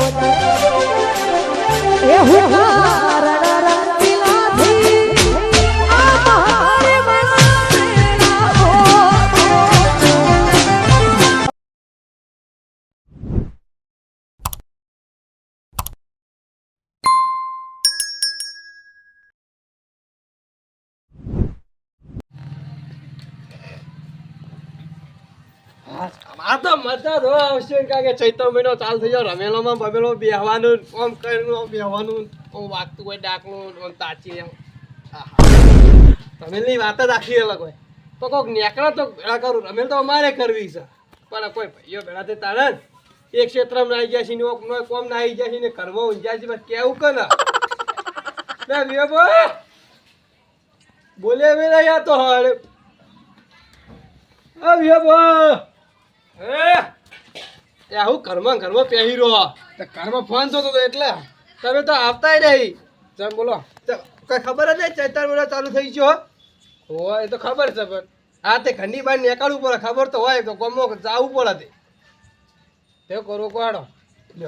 એ હું રંગીલાથી આ મારે આ તો મજા જો આવશે કારણ કે ચૈત્ર મહિનો ચાલુ થઈ જાય રમેલોમાં બમેલો બેહવાનું આમ કરીને બેહવાનું આમ વાગતું હોય ડાકનું આમ તાચી એમ રમેલની વાત જ આખી અલગ હોય તો કોઈક નેકળો તો ભેળા કરું રમેલ તો અમારે કરવી છે પણ કોઈ ભાઈઓ ભેળા તે તારે એક ક્ષેત્રમાં નાઈ ગયા છે ને કોમ નાઈ ગયા છે ને ઘરમાં ઊંઝ્યા છે બસ કેવું કે ના બોલે વે નહીં તો હળે હું ઘરમાં પહેરી રહ્યો ઘરમાં ફોન થતો હતો એટલે તમે તો આવતા નહીં જેમ બોલો કઈ ખબર જ નહીં ચૈત્ર મહિનો ચાલુ થઈ ગયો હોય એ તો ખબર છે પણ હા તે ઘરની બહાર નીકળવું પડે ખબર તો હોય તો ગમો જવું પડે તે કરવું કોડો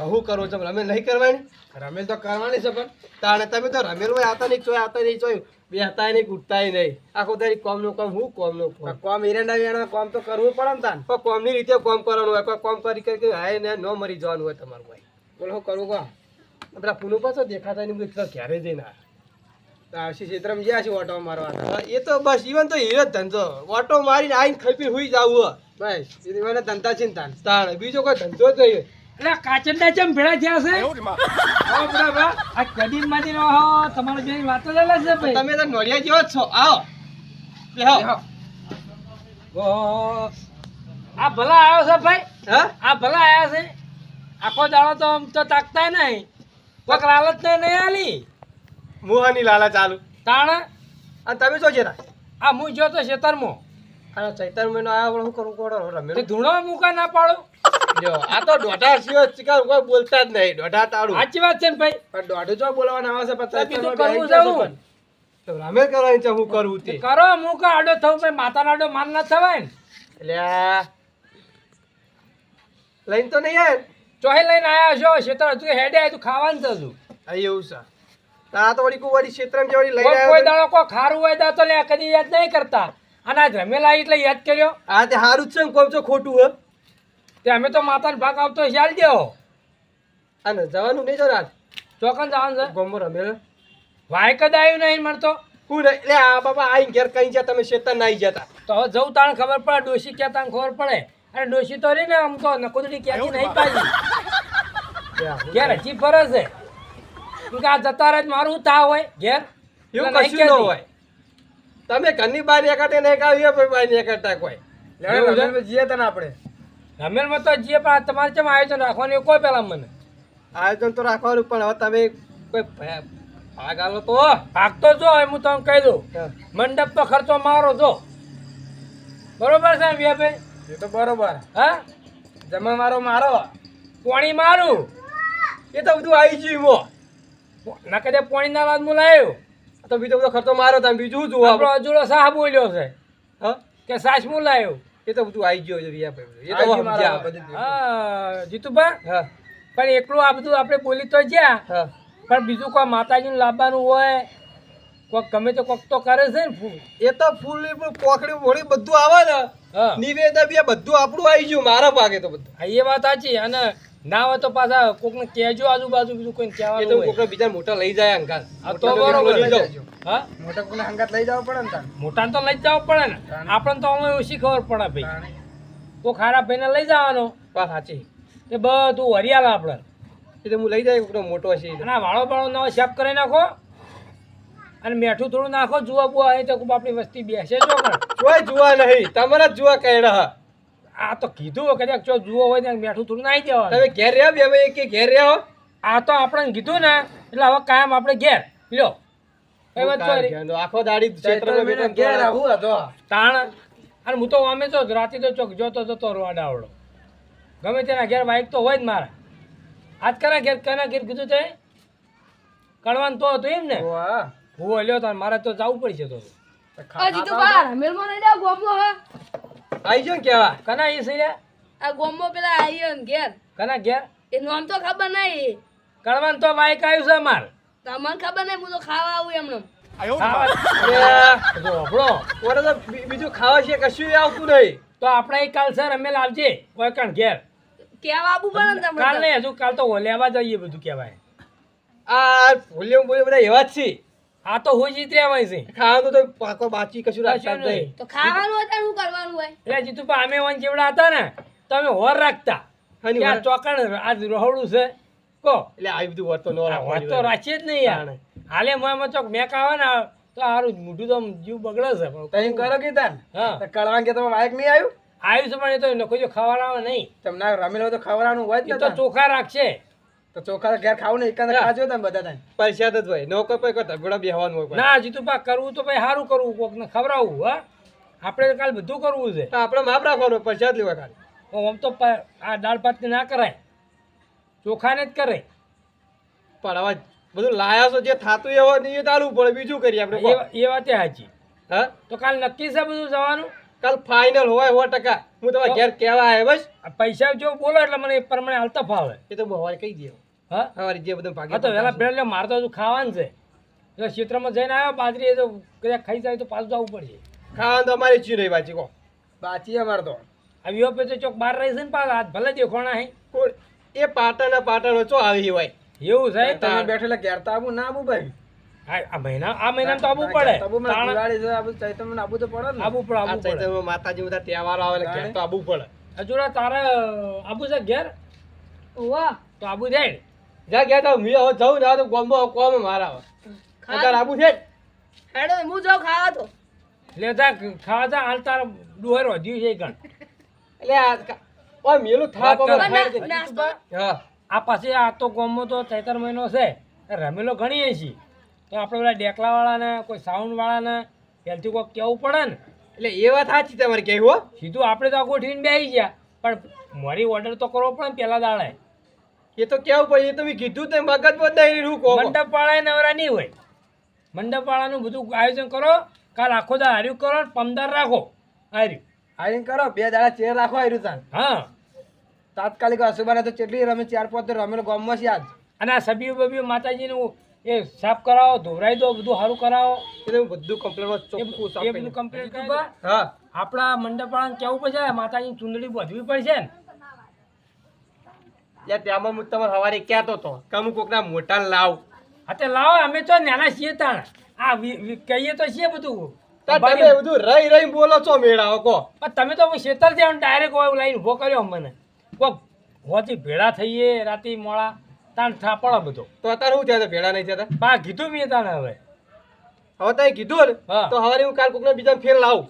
હું કરું છું રમેલ નહીં કરવાની રમેલ તો કરવાની છે પણ તાણે તમે તો રમેલ હોય આવતા નહીં ચોય બેહતા નહીં ઉઠતાય નહીં આખો તારી કોમનું કામ હું કોમનું કોમ એરંડા વેણા કોમ તો કરવું પડે ને તાન પણ કોમની રીતે કોમ કરવાનું હોય કોઈ કોમ કરી હાય ને ન મરી જવાનું હોય તમારું ભાઈ બોલો શું કરવું કહો પેલા ફૂનું પાછો દેખાતા નહીં બધું ક્યારે જઈને આવશી ક્ષેત્રમાં ગયા છે ઓટો મારવા એ તો બસ ઈવન તો હીરો જ ધંધો ઓટો મારીને આવીને ખપી હુઈ જવું બસ એને ધંધા છે ને તાણ બીજો કોઈ ધંધો જ નહીં એટલે કાચંડા ચમ ભેળા થયા છે આ કદીમ માંથી તમારો જે વાતો ચાલે છે ભાઈ તમે તો નોડિયા જેવો જ છો આવો આ ભલા આવ્યો છે ભાઈ હા આ ભલા આવ્યા છે આખો દાડો તો આમ તો તાકતા નહીં કોક લાલચ નહીં આલી મુહાની લાલા ચાલુ તાણ અને તમે શું જરા આ હું જો તો ખેતરમાં અને ચૈતર મહિનો આવ્યો શું કરું કોડો રમે ધૂણો મૂકા ના પાડો જો આ તો દોઢા સિવાય ચિકાર કોઈ બોલતા જ નહીં દોઢા તાળું સાચી વાત છે ને ભાઈ પણ દોઢું જો બોલવાના આવે છે પછી બીજું કરવું જવું તો રમે કરવાની છે હું કરવું તે કરો મૂકા આડો થવું ભાઈ માતાનો આડો માન ના થવાય ને એટલે લઈને તો નહીં આવે ચોહે લઈને આવ્યા છો ખેતર તું હેડે તું ખાવાનું છે તું આ એવું છે આ તો વળી કુવાડી ક્ષેત્રમાં જેવડી લઈને કોઈ આવ્યો દાડો કોઈ ખારું હોય તો લે કદી યાદ નહીં કરતા અને આજ રમેલા એટલે યાદ કર્યો આ તે સારું જ છે ને કોમ છો ખોટું હે તે અમે તો માતાનો ભાગ આવતો ચાલ દેવો અને જવાનું નહીં જો રાત ચોકન જવાનું છે ગમો રમેલ વાય કદ આવ્યું નહીં મળતો હું એટલે આ બાબા આઈને ઘેર કઈ ગયા તમે શેતર નાઈ જતા તો હવે જવું તાણ ખબર પડે ડોશી ક્યાં તાણ ખબર પડે અને ડોશી તો રહી ને આમ તો નકોદડી ક્યાંથી નહીં પાડી ઘેર હજી ફરજ છે કે આ જતા રહે મારું તા હોય ઘેર એવું કશું ન હોય તમે ઘરની બહાર નીકળતા નહીં કાવ્યો બહાર નીકળતા કોઈ જઈએ તને આપણે રમેલમાં તો જઈએ પણ તમારે કેમ આયોજન રાખવાનું કોઈ પેલા મને આયોજન તો રાખવાનું પણ હવે તમે કોઈ ભાગ આલો તો ભાગ તો જો હું તમને કહી દઉં મંડપ તો ખર્ચો મારો જો બરોબર છે ને ભાઈ એ તો બરોબર હા જમા મારો પોણી મારું એ તો બધું આવી ગયું મો ના કદે પોણી ના વાત હું લાવ્યો તો બીજો બધો ખર્ચો મારો તમે બીજું શું જોવા આપણો અજુડો સાહ બોલ્યો છે હા કે સાસ હું લાવ્યો એ તો બધું આવી ગયું છે એ તો સમજ્યા બધું હા જીતુભા હા પણ એકલું આ બધું આપણે બોલી તો જ્યાં હા પણ બીજું કોઈ માતાજીનું લાવવાનું હોય કોઈક ગમે તો કોક તો કરે છે ને ફૂલ એ તો ફૂલ પોખડી મોડી બધું આવે ને હા નિવેદન બી બધું આપણું આવી ગયું મારા ભાગે તો બધું હા, એ વાત સાચી અને ના હોય તો પાછા કોકને કહેજો આજુબાજુ બીજું કોઈ એ તો કહેવાનું હોય. કોકને બીજા મોટા લઈ જાય અંગાત હા, તો બરોબર હા મોટા કોને અંગાત લઈ જવા પડે ને મોટાને તો લઈ જ જવું પડે ને આપણને તો અમે ઓછી ખબર પડે ભાઈ તો ખારા ભાઈને લઈ જવાનો વાત સાચી એ બધું હરિયાળ આપણે એ તો હું લઈ જાય કોકનો મોટો છે અને આ વાળો બાળો નવો શેપ કરી નાખો અને મેઠું થોડું નાખો જુવા બુવા અહીં તો આપણી વસ્તી બેસે જો પણ કોઈ જોવા નહીં તમારા જ જોવા કહેડા આ તો કીધું કદાચ જો જુઓ હોય ત્યાં મેઠું થોડું નાખી દેવાનું તમે ઘેર રહ્યા બે ભાઈ કે ઘેર રહ્યા આ તો આપણે કીધું ને એટલે હવે કાયમ આપણે ઘેર લ્યો કઈ વાત કરી આખો દાડી ક્ષેત્રમાં ઘેર આવું હતો તાણ અને હું તો અમે તો રાતે તો ચોક જોતો જતો રોડાવડો ગમે તેના ઘેર બાઈક તો હોય જ મારા આજ કના ઘેર કીધું તે કડવાનું તો હતું એમ ને હું લ્યો તો મારે તો જવું પડશે તો હજી તો બાર રમેલમાં નહીં જાવ ગોમો હે આઈ જો કેવા કના એ સૈયા આ ગોમો પેલા આઈયો ને ઘેર કના ઘેર એ નામ તો ખબર નહીં. કડવાન તો બાઈક આવ્યું છે અમાર તમને ખબર નહીં, હું તો ખાવા આવું એમને. ખાવા જો આપણો ઓરે તો બીજું ખાવા છે કશું આવતું નહીં. તો આપણે એક કાલ સર અમે લાવજે કોઈ કણ ઘેર કેવા આવું પડે ને તમને કાલ તો. નહીં હજુ કાલ તો લેવા જઈએ બધું કહેવાય આ ભૂલ્યો બોલ્યો બધા એવા જ છે. આ તો હોય જીત રહેવાય છે ખાવાનું તો પાકો બાચી કશું રાખતા જ કશું નહીં. નહીં. તો ખાવાનું હોય તો શું કરવાનું હોય? એટલે જીતુભા અમે વન જેવડા હતા ને તમે હોર રાખતા હાની ત્યાં વર? ચોકણ આજ રહોડું છે કો એટલે આવી બધું વર્તો ન આ હોર રાખવાની તો હોય. રાખીએ જ નહીં યાર હાલે મોમાં ચોક મેક આવે ને તો હારું મોઢું તો આમ જીવ બગડે છે પણ તઈ કરો કે તાન હા તો કડવાન કે તમે બાઈક નહીં આવ્યું આવ્યું છે પણ એ તો નખો ખવડાવે નહીં તમને રમેલો તો ખવડાવવાનું હોય જ એ ને તો તાન. ચોખા રાખશે તો ચોખા ઘેર ખાવું ને એકાદ ખાજો તમે બધા તાન. પૈસા તો જ હોય નો કોઈ કોઈ ધબડા બેહવાનું હોય કોઈ. ના જીતુભા કરવું તો ભાઈ સારું કરવું કોકને ખવડાવવું હા આપણે કાલ બધું કરવું છે તો આપણે માપ રાખવાનું પૈસા જ લેવા ખાલી. આમ તો આ દાળ ભાત ના કરાય ચોખાને જ કરે પણ હવે બધું લાયા છો જે થાતું એ હોય ને એ ચાલવું પડે બીજું કરીએ આપણે કહો. એ વાતે સાચી હા તો કાલ નક્કી છે બધું જવાનું કાલ ફાઇનલ હોય 100%. હું તમારા ઘેર કહેવા આવે બસ. આ પૈસા જો બોલો એટલે મને એ પ્રમાણે હાલતા ફાવે એ તો હું હવારે કહી દે હા હવારે જે બધું હા તો વહેલા પેલા મારે તો હજુ ખાવાનું છે એટલે ક્ષેત્રમાં જઈને આવ્યો બાજરી એ તો કદાચ ખાઈ જાય તો પાછું જવું પડશે ખાવાનું તો અમારી ચી નહીં બાચી કહો બાચી અમારે તો આ વિયોપે તો ચોક બહાર રહી છે ને પાછા હાથ ભલે દેખોણા હે કોઈ એ પાટણ ચો આવી હોય એવું છે તમે બેઠેલા ઘેર તો આવું ના આવું ભાઈ આ મહિનામાં તો આવવું પડે તાણ દિવાળી છે આવું ચૈતરમાં આવું તો પડે ને આવવું પડે આવવું પડે ચૈતરમાં માતાજી બધા તહેવારો આવે એટલે ઘેર તો આવવું પડે. હજુરા તારે આબુ છે ઘેર વાહ, તો આબુ જાય જા ગયા તો હું હવે જાઉં ને આ તો ગોમો કોમ મારા આવે અત્યારે આવું છે જ. હેડો હું જાઉં ખાવા તો. લે જા ખાવા જા હાલ તારા ડુહર વધ્યું છે ગણ એટલે ઓય મેલું થાપ વાત કર. હવે ખાઈ દે. નાસ્તો હા આ પાસે આ તો ગોમમાં તો ચૈતર મહિનો છે રમેલો ગણીએ છીએ તો આપણે પેલા ડેકલાવાળાને કોઈ સાઉન્ડવાળાને પહેલથી કોઈક કહેવું પડે ને એટલે એ વાત સાચી તમારે કહેવું હો. સીધું આપણે તો આ ગોઠવીને બેસી ગયા પણ મારી ઓર્ડર તો કરવો પડે ને પહેલા દાડે એ તો કેવું પડે એ તો મેં કીધું તે મગજ બદલાઈ રહ્યું કહો મંડપ વાળા નવરા નહીં હોય મંડપ વાળાનું બધું આયોજન કરો કાલ આખો દા હાર્યું કરો ને પમદાર રાખો હાર્યું આઈને કરો 2 દાડા ચેર રાખો આયરું તાન હા તાત્કાલિક અસુબાને તો ચેટલી રમે 4-5 તો રમેલો ગામમાં છે આજ. અને આ સભ્યો બભ્યો માતાજીનું એ સાફ કરાવો ધોવરાઈ દો બધું સારું કરાવો એ તો બધું કમ્પ્લેટમાં ચોખ્ખું સાફ એ કરી બધું દઉં. કમ્પ્લીટ કરી દો. હા આપણા મંડપ વાળાને કેવું પડશે માતાજીની ચૂંદડી બાંધવી પડશે ને યાર ત્યાંમાં હું તમારે સવારે કહેતો હતો કે અમુક કોકના મોટા લાવ હા તે લાવો અમે તો નાના છીએ તાણ આ કહીએ તો છીએ બધું તાર તમે બધું રહી બોલો છો મેળાવો કહો. પણ તમે તો ખેતર છે ડાયરેક્ટ હોય લાઈન ઉભો કર્યો મને કોક હોથી ભેળા થઈએ રાતે મોડા તાણ થાપડો બધો તો અત્યારે શું થયા ભેળા નહીં થયા તા? બા કીધું મેં તાણે હવે હવે તમે કીધું ને હા. તો સવારે હું કાલ કોકના બીજા ફેર લાવું.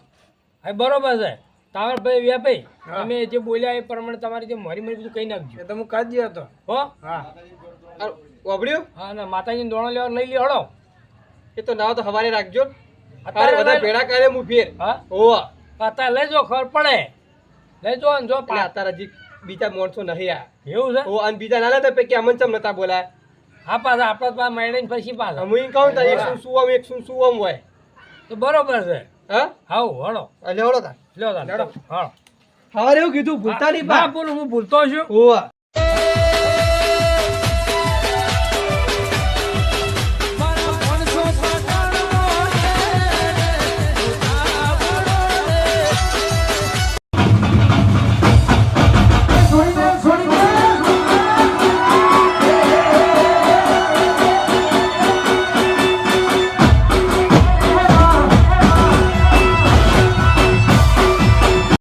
હવે બરોબર છે તાવર ભાઈ વ્યા ભાઈ હા. તમે જે બોલ્યા એ પ્રમાણે તમારી જે મારી બધું કહી નાખજો તો હું કાઢ દયો તો હો હા વાપર્યું હા ને માતાજીને દોણો લેવા લઈ લ્યો હળો એ તો ના હોય તો સવારે રાખજો. અત્યારે અત્યારે બધા લઈ- ભેળા કરે હું ફેર હા હોવા અત્યારે લેજો ખબર પડે લેજો ને જો એટલે અત્યારે હજી બીજા માણસો નહીં આ એવું છે ઓ અને બીજા નાના તો પૈકી અમન ચમ નતા બોલાય. હા પાછા આપણા પાસે માયડીને પછી પાછા હું એમ કહું તાર 100 હોય તો બરોબર છે હા હાઉ હળો એટલે ઓળો તાર લ્યો તાન લેવડો. હળો સવારે એવું કીધું ભૂલતા નહીં હા બા બોલું હું ભૂલતો છું હોવા